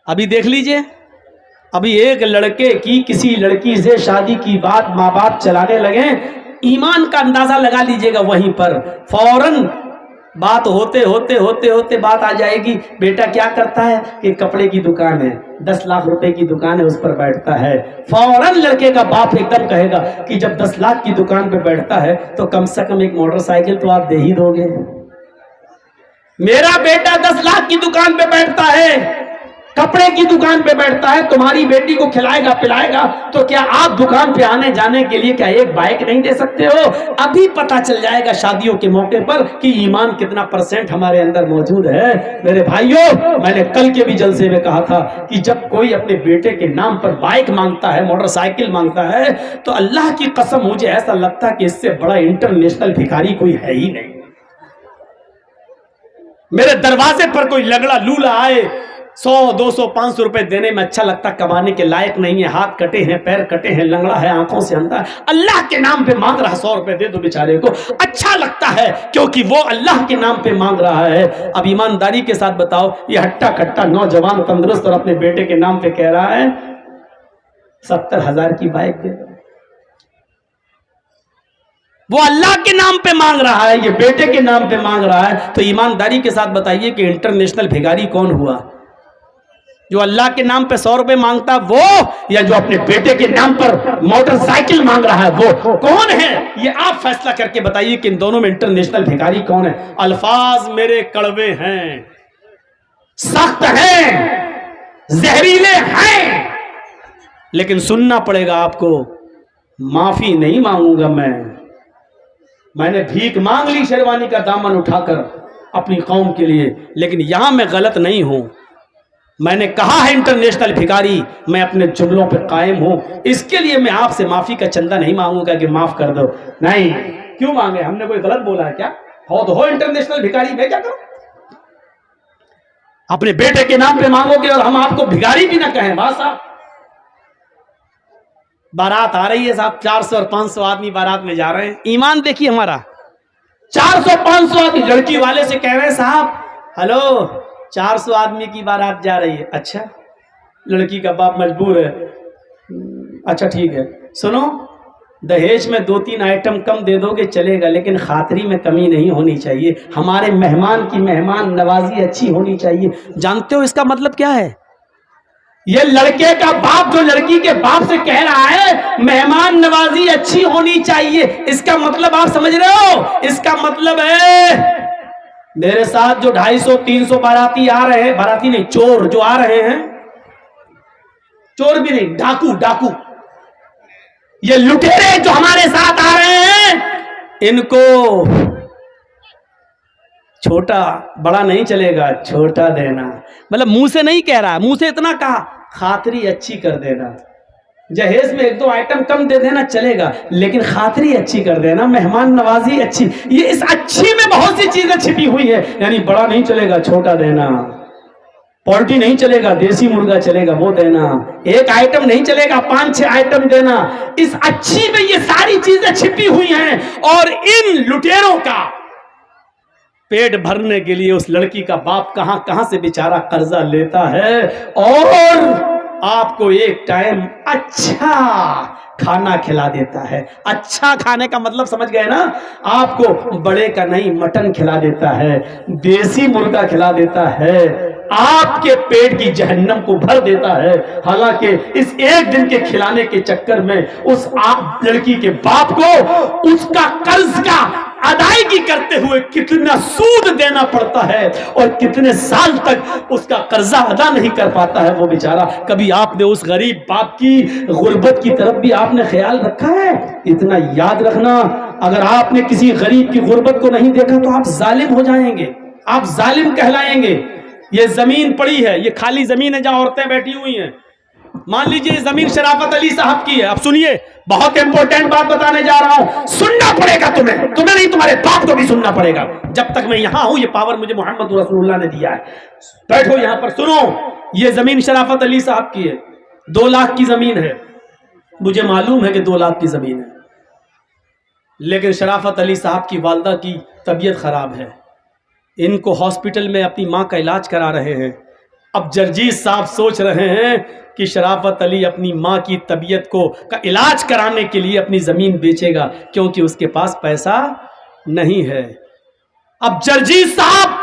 ابھی دیکھ لیجئے، ابھی ایک لڑکے کی کسی لڑکی سے شادی کی بات ماں باپ چلانے لگے، ایمان کا اندازہ لگا لیجئے گا، وہیں پر فوراً بات ہوتے بات آ جائے گی، بیٹا کیا کرتا ہے کہ کپڑے کی دکان ہے، 10 لاکھ روپے کی دکان ہے، اس پر بیٹھتا ہے۔ فوراً لڑکے کا باپ ایک دم کہے گا کہ جب 10 لاکھ کی دکان پہ بیٹھتا ہے تو کم سے کم ایک موٹر سائیکل تو آپ دے ہی دو گے۔ میرا بیٹا 10 لاکھ کی دکان پہ بیٹھتا ہے، کپڑے کی دکان پہ بیٹھتا ہے، تمہاری بیٹی کو کھلائے گا پلائے گا، تو کیا آپ دکان پہ آنے جانے کے لیے کیا ایک بائک نہیں دے سکتے ہو؟ ابھی پتا چل جائے گا شادیوں کے موقع پر کہ ایمان کتنا % ہمارے اندر موجود ہے۔ میرے بھائیوں، میں نے کل کے بھی جلسے میں کہا تھا کہ جب کوئی اپنے بیٹے کے نام پر بائک مانگتا ہے، موٹر سائیکل مانگتا ہے، تو اللہ کی قسم مجھے ایسا لگتا ہے کہ اس سے بڑا انٹرنیشنل بھکاری کوئی ہے ہی نہیں۔ میرے دروازے پر کوئی لگڑا لولا آئے 100 200 500 روپے دینے میں اچھا لگتا، کمانے کے لائق نہیں ہے، ہاتھ کٹے ہیں، پیر کٹے ہیں، لنگڑا ہے، آنکھوں سے اندھا ہے، اللہ کے نام پہ مانگ رہا 100 روپے دے دو بیچارے کو، اچھا لگتا ہے کیونکہ وہ اللہ کے نام پہ مانگ رہا ہے۔ اب ایمانداری کے ساتھ بتاؤ، یہ ہٹا کٹا نوجوان تندرست اور اپنے بیٹے کے نام پہ کہہ رہا ہے 70,000 کی بائک دے دو، وہ اللہ کے نام پہ مانگ رہا ہے، یہ بیٹے کے نام پہ مانگ رہا ہے، تو ایمانداری کے ساتھ بتائیے کہ انٹرنیشنل بھیگاری کون ہوا؟ جو اللہ کے نام پہ 100 روپے مانگتا وہ، یا جو اپنے بیٹے کے نام پر موٹر سائیکل مانگ رہا ہے وہ کون ہے؟ یہ آپ فیصلہ کر کے بتائیے کہ ان دونوں میں انٹرنیشنل بھیکاری کون ہے؟ الفاظ میرے کڑوے ہیں، سخت ہیں، زہریلے ہیں، لیکن سننا پڑے گا آپ کو۔ معافی نہیں مانگوں گا میں نے بھیک مانگ لی شیروانی کا دامن اٹھا کر اپنی قوم کے لیے، لیکن یہاں میں غلط نہیں ہوں۔ میں نے کہا ہے انٹرنیشنل بھکاری، میں اپنے جملوں پہ قائم ہوں، اس کے لیے میں آپ سے معافی کا چندہ نہیں مانگوں گا کہ معاف کر دو، نہیں۔ کیوں مانگے؟ ہم نے کوئی غلط بولا ہے کیا؟ ہو تو ہو انٹرنیشنل بھکاری، میں کیا کروں؟ اپنے بیٹے کے نام پہ مانگو گے اور ہم آپ کو بھکاری بھی نہ کہیں، بس صاحب بارات آ رہی ہے صاحب، 400 اور 500 آدمی بارات میں جا رہے ہیں، ایمان دیکھیے ہمارا 400 500 آدمی، لڑکی والے سے کہہ رہے ہیں صاحب ہلو 400 آدمی کی بارات جا رہی ہے، اچھا لڑکی کا باپ مجبور ہے، اچھا ٹھیک ہے، سنو دہیج میں 2-3 آئٹم کم دے دو گے چلے گا، لیکن خاطری میں کمی نہیں ہونی چاہیے، ہمارے مہمان کی مہمان نوازی اچھی ہونی چاہیے۔ جانتے ہو اس کا مطلب کیا ہے؟ یہ لڑکے کا باپ جو لڑکی کے باپ سے کہہ رہا ہے مہمان نوازی اچھی ہونی چاہیے، اس کا مطلب آپ سمجھ رہے ہو؟ اس کا مطلب ہے میرے ساتھ جو 250-300 باراتی آ رہے ہیں، باراتی نہیں چور جو آ رہے ہیں، چور بھی نہیں ڈاکو، یہ لٹیرے جو ہمارے ساتھ آ رہے ہیں، ان کو چھوٹا بڑا نہیں چلے گا، چھوٹا دینا، مطلب منہ سے نہیں کہہ رہا، منہ سے اتنا کہا خاطری اچھی کر دینا، جہیز میں 1-2 آئٹم کم دے دینا چلے گا، لیکن خاطری اچھی کر دینا، مہمان نوازی اچھی، یہ اس اچھی میں بہت سی چیزیں چھپی ہوئی ہے، یعنی بڑا نہیں چلے گا چھوٹا دینا، پولٹری نہیں چلے گا دیسی مرغا چلے گا وہ دینا، 1 آئٹم نہیں چلے گا 5-6 آئٹم دینا، اس اچھی میں یہ ساری چیزیں چھپی ہوئی ہیں، اور ان لٹیروں کا پیٹ بھرنے کے لیے اس لڑکی کا باپ کہاں سے بیچارہ قرضہ لیتا ہے، اور آپ کو ایک ٹائم اچھا کھانا کھلا دیتا ہے۔ اچھا کھانے کا مطلب سمجھ گئے نا؟ آپ کو بڑے کا نہیں مٹن کھلا دیتا ہے، دیسی مرغا کھلا دیتا ہے، آپ کے پیٹ کی جہنم کو بھر دیتا ہے، حالانکہ اس ایک دن کے کھلانے کے چکر میں اس لڑکی کے باپ کو اس کا قرض کا ادائیگی کرتے ہوئے کتنا سود دینا پڑتا ہے، اور کتنے سال تک اس کا قرضہ ادا نہیں کر پاتا ہے وہ بیچارہ۔ کبھی آپ نے اس غریب باپ کی غربت کی طرف بھی آپ نے خیال رکھا ہے؟ اتنا یاد رکھنا، اگر آپ نے کسی غریب کی غربت کو نہیں دیکھا تو آپ ظالم ہو جائیں گے، آپ ظالم کہلائیں گے۔ یہ زمین پڑی ہے، یہ خالی زمین ہے جہاں عورتیں بیٹھی ہوئی ہیں، مان لیجئے یہ زمین شرافت علی صاحب کی ہے۔ اب سنیے، بہت امپورٹنٹ بات بتانے جا رہا ہوں، سننا پڑے گا تمہیں نہیں، تمہارے باپ کو بھی سننا پڑے گا۔ جب تک میں یہاں ہوں، یہ پاور مجھے محمد رسول اللہ نے دیا ہے۔ بیٹھو یہاں پر، سنو، یہ زمین شرافت علی صاحب کی ہے، 2 لاکھ کی زمین ہے، مجھے معلوم ہے کہ 2 لاکھ کی زمین ہے، لیکن شرافت علی صاحب کی والدہ کی طبیعت خراب ہے، ان کو ہاسپٹل میں اپنی ماں کا علاج کرا رہے ہیں، اب جرجیس صاحب سوچ رہے ہیں کہ شرافت علی اپنی ماں کی طبیعت کا علاج کرانے کے لیے اپنی زمین بیچے گا کیونکہ اس کے پاس پیسہ نہیں ہے۔ اب جرجیس صاحب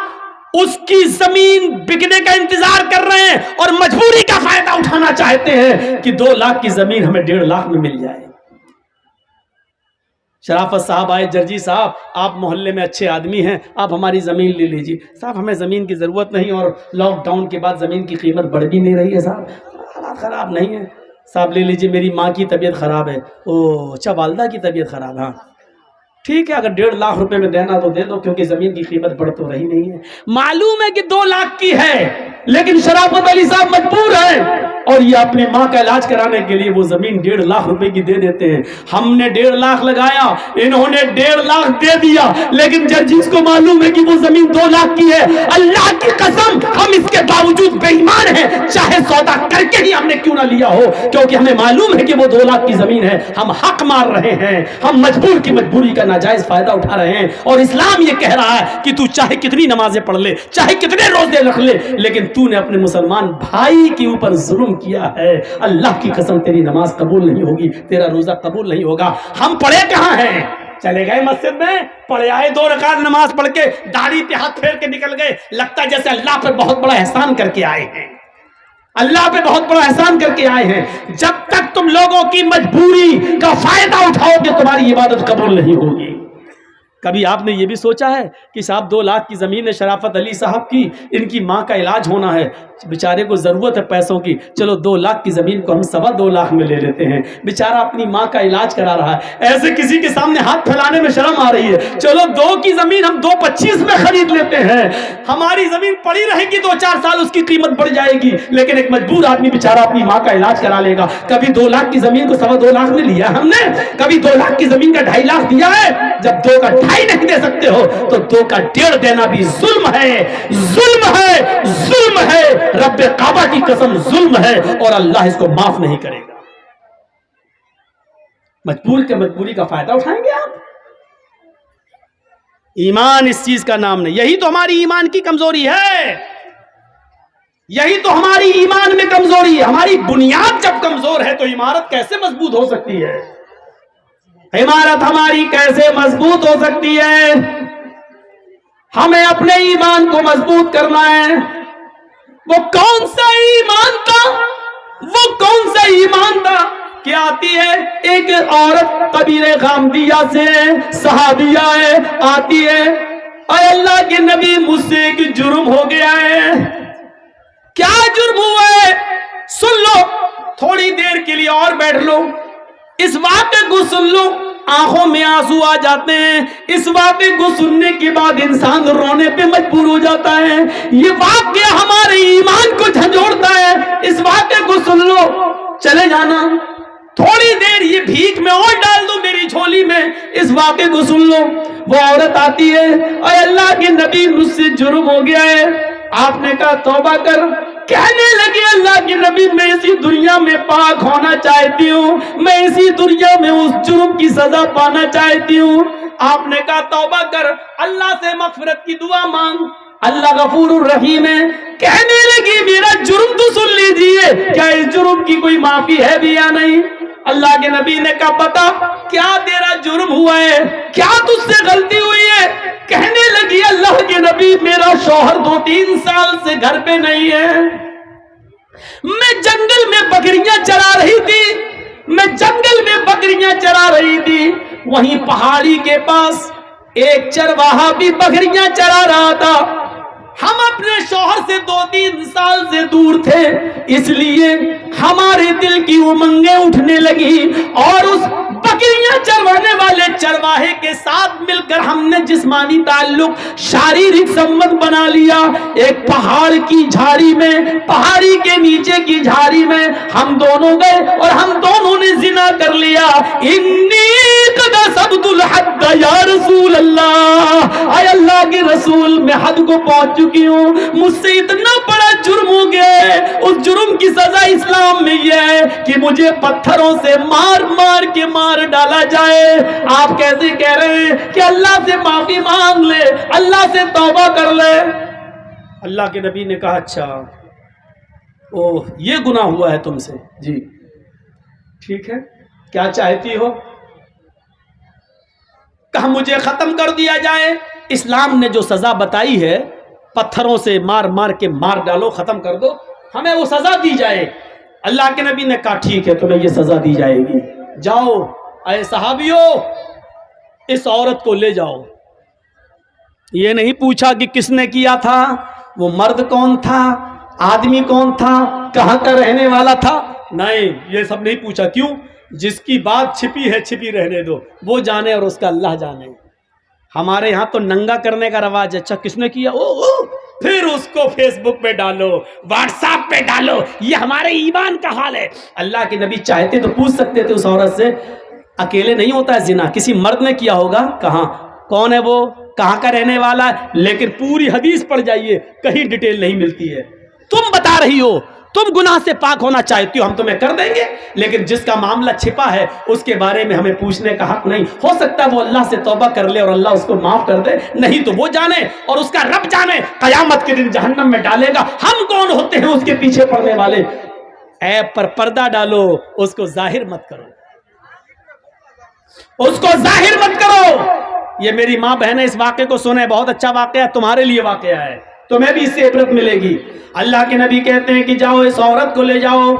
اس کی زمین بکنے کا انتظار کر رہے ہیں اور مجبوری کا فائدہ اٹھانا چاہتے ہیں کہ 2 لاکھ کی زمین ہمیں 1.5 لاکھ میں مل جائے۔ شرافت صاحب آئے، جرجیس صاحب آپ محلے میں اچھے آدمی ہیں، آپ ہماری زمین لے لیجیے۔ صاحب ہمیں زمین کی ضرورت نہیں اور لاک ڈاؤن کے بعد زمین کی قیمت بڑھ بھی نہیں رہی ہے، صاحب حالات خراب نہیں ہے، صاحب لے لیجیے، میری ماں کی طبیعت خراب ہے۔ اوہ اچھا، والدہ کی طبیعت خراب، ہاں ٹھیک ہے، اگر 1.5 لاکھ روپے میں دینا تو دے دو کیونکہ زمین کی قیمت بڑھ تو رہی نہیں ہے۔ معلوم ہے کہ 2 لاکھ کی ہے لیکن شرافت علی صاحب مجبور ہیں اور یہ اپنی ماں کا علاج کرانے کے لیے وہ زمین 1.5 لاکھ روپے کی دے دیتے ہیں۔ ہم نے 1.5 لاکھ لگایا، انہوں نے 1.5 لاکھ دے دیا، لیکن جرجیس کو معلوم ہے کہ وہ زمین 2 لاکھ کی ہے۔ اللہ کی قسم ہم اس کے باوجود بے ایمان ہیں، چاہے سودا کر کے ہی ہم نے کیوں نہ لیا ہو، کیونکہ ہمیں معلوم ہے کہ وہ 2 لاکھ کی زمین ہے۔ ہم حق مار رہے ہیں، ہم مجبور کی مجبوری کا ناجائز فائدہ اٹھا رہے ہیں، اور اسلام یہ کہہ رہا ہے کہ تو چاہے کتنی نمازیں پڑھ لے، چاہے کتنے روزے رکھ لے، لیکن تو نے اپنے مسلمان بھائی کے اوپر ظلم کیا ہے، اللہ کی قسم تیری نماز قبول نہیں ہوگی، تیرا روزہ قبول نہیں ہوگا۔ ہم پڑھے کہاں ہیں؟ چلے گئے مسجد میں، پڑھے آئے 2 رکعت نماز پڑھ کے داڑھی پہ ہاتھ پھیر کے نکل گئے، لگتا ہے جیسے اللہ پر بہت بڑا احسان کر کے آئے ہیں، اللہ پہ بہت بڑا احسان کر کے آئے ہیں۔ جب تک تم لوگوں کی مجبوری کا فائدہ اٹھاؤ گے تمہاری عبادت قبول نہیں ہوگی۔ کبھی آپ نے یہ بھی سوچا ہے کہ صاحب 2 لاکھ کی زمین ہے شرافت علی صاحب کی، ان کی ماں کا علاج ہونا ہے، بیچارے کو ضرورت ہے پیسوں کی، چلو 2 لاکھ کی زمین کو ہم 2.25 لاکھ میں لے لیتے ہیں، بیچارہ اپنی ماں کا علاج کرا رہا ہے، ایسے کسی کے سامنے ہاتھ پھیلانے میں شرم آ رہی ہے، چلو 2 کی زمین ہم 2.25 میں خرید لیتے ہیں، ہماری زمین پڑی رہے گی 2-4 سال اس کی قیمت بڑھ جائے گی، لیکن ایک مجبور آدمی بیچارہ اپنی ماں کا علاج کرا لے گا۔ کبھی 2 لاکھ کی زمین کو 2.25 لاکھ میں لیا ہم نے، کبھی 2 لاکھ کی زمین کا 2.5 لاکھ دیا ہے؟ جب 2 کا 2.5 نہیں دے سکتے ہو تو 2 کا 1.5 دینا بھی ظلم ہے، ظلم ہے، ظلم ہے، رب کعبہ کی قسم ظلم ہے، اور اللہ اس کو معاف نہیں کرے گا۔ مجبور کے مجبوری کا فائدہ اٹھائیں گے آپ؟ ایمان اس چیز کا نام نہیں، یہی تو ہماری ایمان کی کمزوری ہے، یہی تو ہماری ایمان میں کمزوری ہے۔ ہماری بنیاد جب کمزور ہے تو عمارت کیسے مضبوط ہو سکتی ہے؟ عمارت ہماری کیسے مضبوط ہو سکتی ہے؟ ہمیں اپنے ایمان کو مضبوط کرنا ہے۔ وہ کون سا ایمان تھا؟ وہ کون سا ایمان تھا کہ آتی ہے ایک عورت قبیلہ غامدیہ سے، صحابیہ ہے، آتی ہے، اے اللہ کے نبی مجھ سے ایک جرم ہو گیا ہے۔ کیا جرم ہوا ہے؟ سن لو، تھوڑی دیر کے لیے اور بیٹھ لو، اس واقعے کو سن لو، آنکھوں میں آنسو آ جاتے ہیں، اس واقعے کو سننے کے بعد انسان رونے پہ مجبور ہو جاتا ہے، یہ واقعہ ہمارے ایمان کو جھنجھوڑتا ہے، اس واقعے کو سن لو، چلے جانا، تھوڑی دیر یہ بھیک میں اور ڈال دو میری جھولی میں، اس واقعے کو سن لو۔ وہ عورت آتی ہے، اے اللہ کے نبی مجھ سے جرم ہو گیا ہے۔ آپ نے کہا توبہ کر، کہنے لگے اللہ کے نبی میں اسی دنیا میں پاک ہونا چاہتی ہوں، میں اسی دنیا میں اس جرم کی سزا پانا چاہتی ہوں۔ آپ نے کہا توبہ کر، اللہ سے مغفرت کی دعا مانگ، اللہ غفور الرحیم ہے۔ کہنے لگی میرا جرم تو سن لیجئے، کیا اس جرم کی کوئی معافی ہے بھی یا نہیں؟ اللہ کے نبی نے کہا بتا کیا تیرا جرم ہوا ہے، کیا تجھ سے غلطی ہوئی ہے؟ کہنے لگی اللہ کے نبی میرا شوہر 2-3 سال سے گھر پہ نہیں ہے، میں جنگل میں بکریاں چرا رہی تھی، میں جنگل میں بکریاں چرا رہی تھی، وہیں پہاڑی کے پاس ایک چرواہا بھی بکریاں چرا رہا تھا، ہم اپنے شوہر سے 2-3 سال سے دور تھے، اس لیے ہمارے دل کی امنگیں اٹھنے لگی اور اس بکریاں چروانے والے چرواہے کے ساتھ مل کر ہم نے جسمانی تعلق، شاریرک سمبند بنا لیا۔ ایک پہاڑ کی جھاڑی میں، پہاڑی کے نیچے کی جھاڑی میں ہم دونوں گئے اور ہم دونوں نے زنا کر لیا۔ انی قد صبت الحد یا رسول اللہ، اے اللہ کے رسول میں حد کو پہنچ چکی ہوں، مجھ سے اتنا بڑا جرم ہو گیا ہے، اس جرم کی سزا اسلام میں یہ ہے کہ مجھے پتھروں سے مار مار کے مار ڈالا جائے۔ آپ کیسے کہہ رہے ہیں کہ اللہ سے معافی مانگ لے، اللہ سے توبہ کر لے؟ اللہ کے نبی نے کہا اچھا اوہ یہ گناہ ہوا ہے تم سے، جی ٹھیک ہے، کیا چاہتی ہو؟ کہا مجھے ختم کر دیا جائے۔ اسلام نے جو سزا بتائی ہے، پتھروں سے مار مار کے مار ڈالو، ختم کر دو، ہمیں وہ سزا دی جائے۔ اللہ کے نبی نے کہا ٹھیک ہے تمہیں یہ سزا دی جائے گی، جاؤ اے صحابیوں اس عورت کو لے جاؤ۔ یہ نہیں پوچھا کہ کس نے کیا تھا، وہ مرد کون تھا، آدمی کون تھا، کہاں کا رہنے والا تھا، نہیں یہ سب نہیں پوچھا۔ کیوں؟ جس کی بات چھپی ہے چھپی رہنے دو، وہ جانے اور اس کا اللہ جانے۔ ہمارے یہاں تو ننگا کرنے کا رواج ہے، اچھا کس نے کیا، پھر اس کو فیس بک پہ ڈالو، واٹس ایپ پہ ڈالو، یہ ہمارے ایمان کا حال ہے۔ اللہ کے نبی چاہتے تو پوچھ سکتے تھے اس عورت سے، اکیلے نہیں ہوتا ہے زنا، کسی مرد نے کیا ہوگا، کہاں، کون ہے وہ، کہاں کا رہنے والا ہے، لیکن پوری حدیث پڑھ جائیے کہیں ڈیٹیل نہیں ملتی ہے۔ تم بتا رہی ہو تم گناہ سے پاک ہونا چاہتی ہو، ہم تمہیں کر دیں گے، لیکن جس کا معاملہ چھپا ہے اس کے بارے میں ہمیں پوچھنے کا حق نہیں۔ ہو سکتا ہے وہ اللہ سے توبہ کر لے اور اللہ اس کو معاف کر دے، نہیں تو وہ جانے اور اس کا رب جانے، قیامت کے دن جہنم میں ڈالے گا۔ ہم کون ہوتے ہیں اس کے پیچھے پڑنے والے؟ عیب پر پردہ ڈالو، اس کو ظاہر مت کرو، اس کو ظاہر مت کرو۔ یہ میری ماں بہنیں اس واقعے کو سنیں، بہت اچھا واقعہ ہے، تمہارے لیے واقعہ ہے، تمہیں بھی اس سے عبرت ملے گی۔ اللہ کے نبی کہتے ہیں کہ جاؤ اس عورت کو لے جاؤ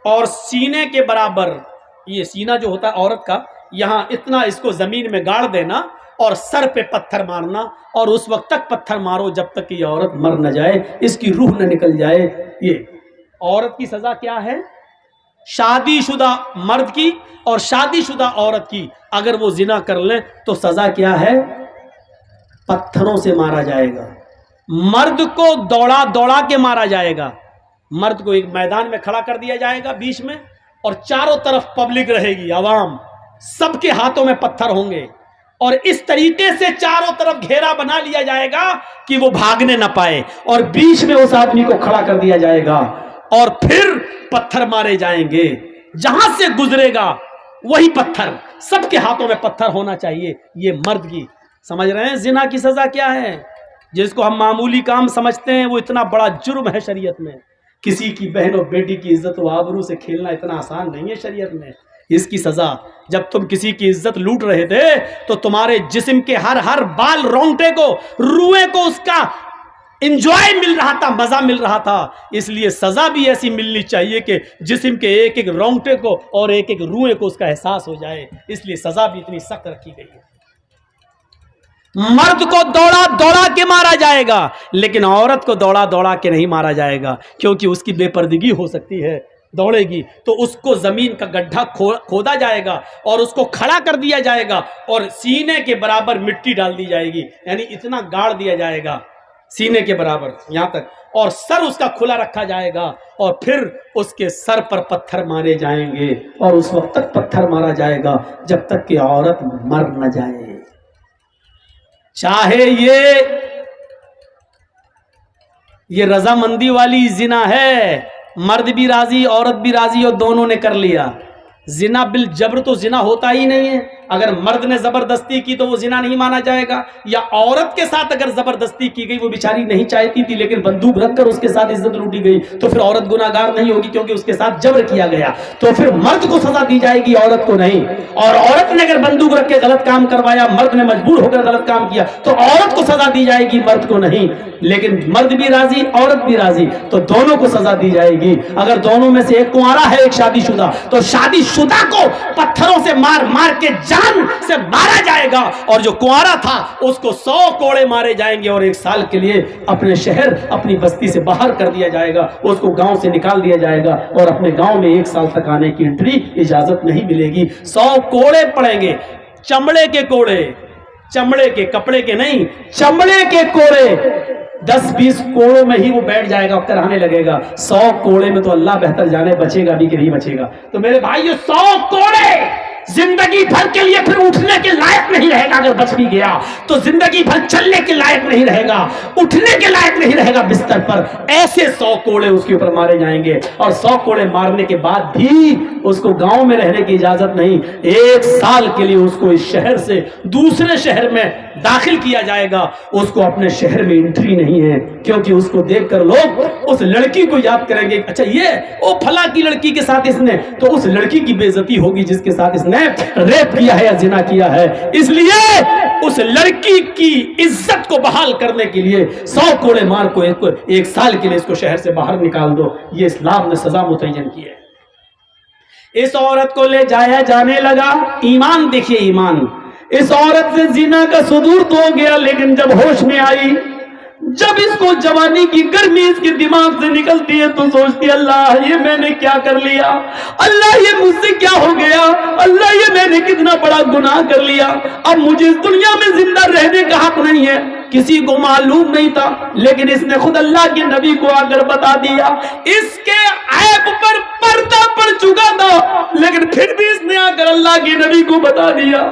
اور سینے کے برابر، یہ سینہ جو ہوتا ہے عورت کا، یہاں اتنا اس کو زمین میں گاڑ دینا اور سر پہ پتھر مارنا، اور اس وقت تک پتھر مارو جب تک کہ یہ عورت مر نہ جائے، اس کی روح نہ نکل جائے۔ یہ عورت کی سزا کیا ہے؟ شادی شدہ مرد کی اور شادی شدہ عورت کی اگر وہ زنا کر لیں تو سزا کیا ہے؟ پتھروں سے مارا جائے گا۔ مرد کو دوڑا دوڑا کے مارا جائے گا، مرد کو ایک میدان میں کھڑا کر دیا جائے گا بیچ میں، اور چاروں طرف پبلک رہے گی، عوام، سب کے ہاتھوں میں پتھر ہوں گے، اور اس طریقے سے چاروں طرف گھیرا بنا لیا جائے گا کہ وہ بھاگنے نہ پائے، اور بیچ میں اس آدمی کو کھڑا کر دیا جائے گا، اور پھر پتھر مارے جائیں گے، جہاں سے گزرے گا وہی پتھر، سب کے ہاتھوں میں پتھر ہونا چاہیے۔ یہ مرد کی، سمجھ رہے ہیں زنا کی سزا کیا ہے؟ جس کو ہم معمولی کام سمجھتے ہیں وہ اتنا بڑا جرم ہے شریعت میں۔ کسی کی بہن اور بیٹی کی عزت و آبرو سے کھیلنا اتنا آسان نہیں ہے شریعت میں۔ اس کی سزا، جب تم کسی کی عزت لوٹ رہے تھے تو تمہارے جسم کے ہر بال رونگٹے کو، روئے کو اس کا انجوائے مل رہا تھا، مزہ مل رہا تھا، اس لیے سزا بھی ایسی ملنی چاہیے کہ جسم کے ایک ایک رونگٹے کو اور ایک ایک روئے کو اس کا احساس ہو جائے، اس لیے سزا بھی اتنی سخت رکھی گئی ہے۔ مرد کو دوڑا دوڑا کے مارا جائے گا، لیکن عورت کو دوڑا دوڑا کے نہیں مارا جائے گا، کیونکہ اس کی بے پردگی ہو سکتی ہے، دوڑے گی تو اس کو زمین کا گڈھا کھودا جائے گا اور اس کو کھڑا کر دیا جائے گا اور سینے کے برابر مٹی ڈال دی جائے گی، یعنی اتنا گاڑ دیا جائے گا سینے کے برابر یہاں تک، اور سر اس کا کھلا رکھا جائے گا، اور پھر اس کے سر پر پتھر مارے جائیں گے، اور اس وقت تک پتھر مارا جائے گا جب تک کہ عورت مر نہ جائے۔ چاہے یہ رضامندی والی زنا ہے، مرد بھی راضی عورت بھی راضی اور دونوں نے کر لیا۔ زنا بالجبر تو زنا ہوتا ہی نہیں ہے، اگر مرد نے زبردستی کی تو وہ زنا نہیں مانا جائے گا، یا عورت کے ساتھ اگر زبردستی کی گئی، وہ بیچاری نہیں چاہتی تھی لیکن بندوق رکھ کر اس کے ساتھ عزت لوٹی گئی، تو پھر عورت گناہ گار نہیں ہوگی کیونکہ اس کے ساتھ جبر کیا گیا، تو پھر مرد کو سزا دی جائے گی عورت کو نہیں۔ اور عورت نے اگر بندوق رکھ کے غلط کام کروایا، مرد نے مجبور ہو کر غلط کام کیا، تو عورت کو سزا دی جائے گی مرد کو نہیں، لیکن مرد بھی راضی عورت بھی راضی تو دونوں کو سزا دی جائے گی۔ اگر دونوں میں سے ایک کنوارا ہے ایک شادی شدہ، تو شادی شدہ کو پتھروں سے مار مار کے جان سے مارا جائے گا، اور جو کنوارا تھا اس کو 100 کوڑے مارے جائیں گے، اور 1 سال کے لیے اپنے شہر اپنی بستی سے باہر کر دیا جائے گا، اس کو گاؤں سے نکال دیا جائے گا، اور اپنے گاؤں میں 1 سال تک آنے کی انٹری اجازت نہیں ملے گی۔ 100 کوڑے پڑیں گے، چمڑے کے کوڑے، چمڑے کے، کپڑے کے نہیں، چمڑے کے کوڑے، 10-20 کوڑوں میں ہی وہ بیٹھ جائے گا، کرانے لگے گا۔ 100 کوڑے میں تو اللہ بہتر جانے بچے گا بھی کہ نہیں بچے گا۔ تو میرے بھائیو 100 کوڑے زندگی بھر کے لیے پھر اٹھنے کے لائق نہیں رہے گا، اگر بچ بھی گیا تو زندگی بھر چلنے کے لائق نہیں رہے گا، اٹھنے کے لائق نہیں رہے گا بستر پر۔ ایسے 100 کوڑے اس کے اوپر مارے جائیں گے، اور 100 کوڑے مارنے کے بعد بھی اس کو گاؤں میں رہنے کی اجازت نہیں، 1 سال کے لیے اس کو اس شہر سے دوسرے شہر میں داخل کیا جائے گا اس کو اپنے شہر میں انٹری نہیں ہے, کیونکہ اس کو دیکھ کر لوگ اس لڑکی کو یاد کریں گے, اچھا یہ وہ پھلا کی لڑکی کے ساتھ اس نے, تو اس لڑکی کی بے عزتی ہوگی جس کے ساتھ اس نے ریپ کیا ہے یا زنا کیا ہے. اس لیے اس لڑکی کی عزت کو بحال کرنے کے لیے 100 کوڑے مار کو 1 سال کے لیے اس کو شہر سے باہر نکال دو. یہ اسلام نے سزا متعین کی ہے. اس عورت کو لے جایا جانے لگا. ایمان دیکھیے, ایمان. اس عورت سے زنا کا صدور تو ہو گیا, لیکن جب ہوش میں آئی, جب اس کو جوانی کی گرمی اس کے دماغ سے نکلتی ہے تو سوچتی اللہ یہ میں نے کیا کر لیا, اللہ یہ مجھ سے کیا ہو گیا, اللہ یہ میں نے کتنا بڑا گناہ کر لیا, اب مجھے اس دنیا میں زندہ رہنے کا حق نہیں ہے. کسی کو معلوم نہیں تھا, لیکن اس نے خود اللہ کے نبی کو آ کر بتا دیا. اس کے عیب پر پردہ پڑ چکا تھا, لیکن پھر بھی اس نے آ کر اللہ کے نبی کو بتا دیا.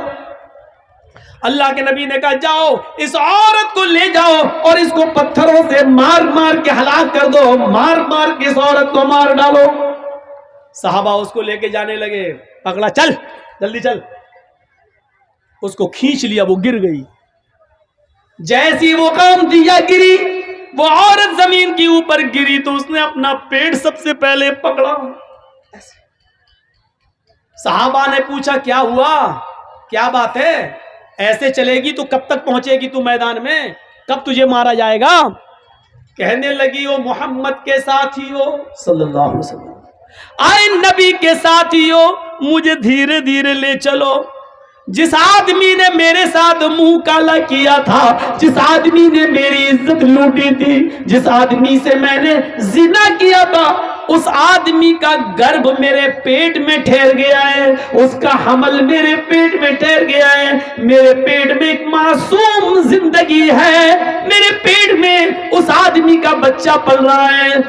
اللہ کے نبی نے کہا جاؤ اس عورت کو لے جاؤ اور اس کو پتھروں سے مار مار کے ہلاک کر دو, مار مار کے اس عورت کو مار ڈالو. صحابہ اس کو لے کے جانے لگے, پکڑا, چل جلدی چل. اس کو کھینچ لیا, وہ گر گئی. جیسی وہ کام دیا گری, وہ عورت زمین کے اوپر گری تو اس نے اپنا پیٹ سب سے پہلے پکڑا. صحابہ نے پوچھا کیا ہوا, کیا بات ہے, ایسے چلے گی تو کب تک پہنچے گی تو میدان میں, کب تجھے مارا جائے گا. کہنے لگی وہ محمد کے ساتھی ہو صلی اللہ علیہ وسلم, آئے نبی کے ساتھی ہو, مجھے دھیرے دھیرے لے چلو. جس آدمی نے میرے ساتھ منہ کالا کیا تھا, جس آدمی نے میری عزت لوٹی تھی, جس آدمی سے میں نے زنا کیا تھا, اس آدمی کا گرب میرے پیٹ میں ٹھہر گیا ہے, اس کا حمل میرے پیٹ میں ٹھہر گیا ہے. میرے پیٹ میں ایک معصوم زندگی ہے, میرے پیٹ میں اس آدمی کا بچہ پل رہا ہے.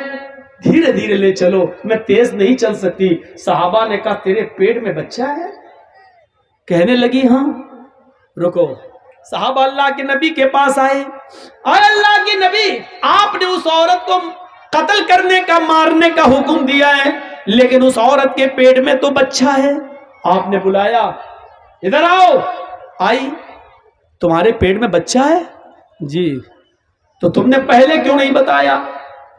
دھیرے دھیرے لے چلو, میں تیز نہیں چل سکتی. صحابہ نے کہا تیرے پیٹ میں بچہ ہے؟ کہنے لگی ہاں. رکو, صحابہ اللہ کے نبی کے پاس آئے. اور اللہ کے نبی, آپ نے اس عورت کو قتل کرنے کا, مارنے کا حکم دیا ہے, لیکن اس عورت کے پیٹ میں تو بچہ ہے. آپ نے بلایا, ادھر آؤ. آئی, تمہارے پیٹ میں بچہ ہے؟ جی. تو تم نے پہلے کیوں نہیں بتایا؟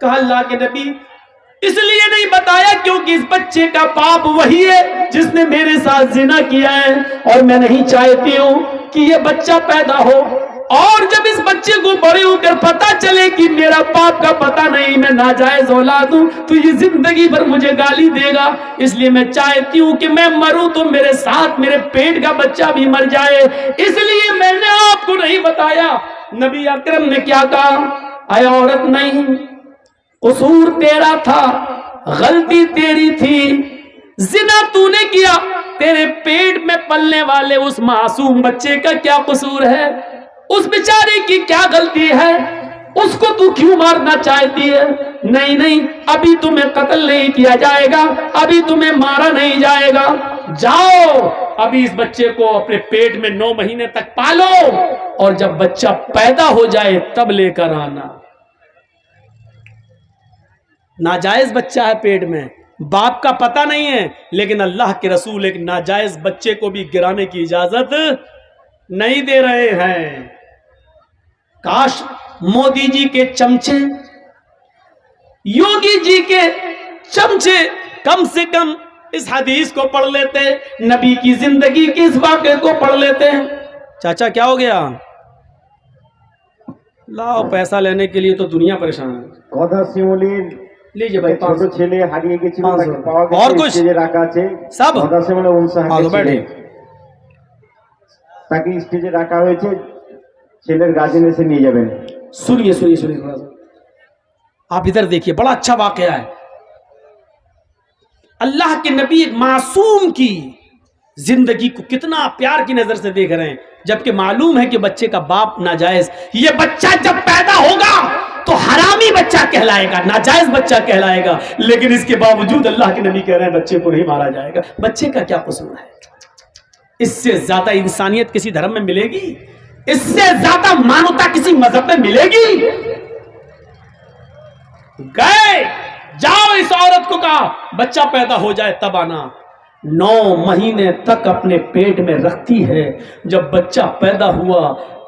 کہا اللہ کے نبی اس لیے نہیں بتایا کیونکہ اس بچے کا باپ وہی ہے جس نے میرے ساتھ زنا کیا ہے, اور میں نہیں چاہتی ہوں کہ یہ بچہ پیدا ہو, اور جب اس بچے کو بڑے ہو کر پتا چلے کہ میرا باپ کا پتہ نہیں, میں ناجائز اولاد ہوں, تو یہ زندگی بھر مجھے گالی دے گا. اس لیے میں چاہتی ہوں کہ میں مروں تو میرے ساتھ میرے پیٹ کا بچہ بھی مر جائے, اس لیے میں نے آپ کو نہیں بتایا. نبی اکرم نے کیا کہا, اے عورت نہیں, قصور تیرا تھا, غلطی تیری تھی, زنا تو نے کیا, تیرے پیٹ میں پلنے والے اس معصوم بچے کا کیا قصور ہے, اس بیچارے کی کیا غلطی ہے, اس کو تو کیوں مارنا چاہتی ہے؟ نہیں نہیں, ابھی تمہیں قتل نہیں کیا جائے گا, ابھی تمہیں مارا نہیں جائے گا. جاؤ ابھی اس بچے کو اپنے پیٹ میں 9 مہینے تک پالو, اور جب بچہ پیدا ہو جائے تب لے کر آنا. ناجائز بچہ ہے پیٹ میں, باپ کا پتہ نہیں ہے, لیکن اللہ کے رسول ایک ناجائز بچے کو بھی گرانے کی اجازت نہیں دے رہے ہیں. کاش مودی جی کے چمچے, یوگی جی کے چمچے کم سے کم اس حدیث کو پڑھ لیتے, نبی کی زندگی کے اس واقعے کو پڑھ لیتے. چاچا کیا ہو گیا؟ لاؤ پیسہ لینے کے لیے تو دنیا پریشان ہے. لیجیے بھائی, اور کچھ سب بیٹھے তাকে স্টেজে রাখা হয়েছে, ছেলের গার্জেন এসে নিয়ে যাবেন. سنیے سنیے سنیے تھوڑا سا, آپ ادھر دیکھیے, بڑا اچھا واقعہ ہے. اللہ کے نبی ایک معصوم کی زندگی کو کتنا پیار کی نظر سے دیکھ رہے ہیں, جبکہ معلوم ہے کہ بچے کا باپ ناجائز. یہ بچہ جب پیدا ہوگا تو حرامی بچہ کہلائے گا, ناجائز بچہ کہلائے گا, لیکن اس کے باوجود اللہ کے نبی کہہ رہے ہیں بچے کو نہیں مارا جائے گا. بچے کا کیا قصور ہے؟ اس سے زیادہ انسانیت کسی دھرم میں ملے گی؟ اس سے زیادہ مانوتا کسی مذہب میں ملے گی؟ گئے, جاؤ اس عورت کو کہا بچہ پیدا ہو جائے تب آنا. 9 مہینے تک اپنے پیٹ میں رکھتی ہے. جب بچہ پیدا ہوا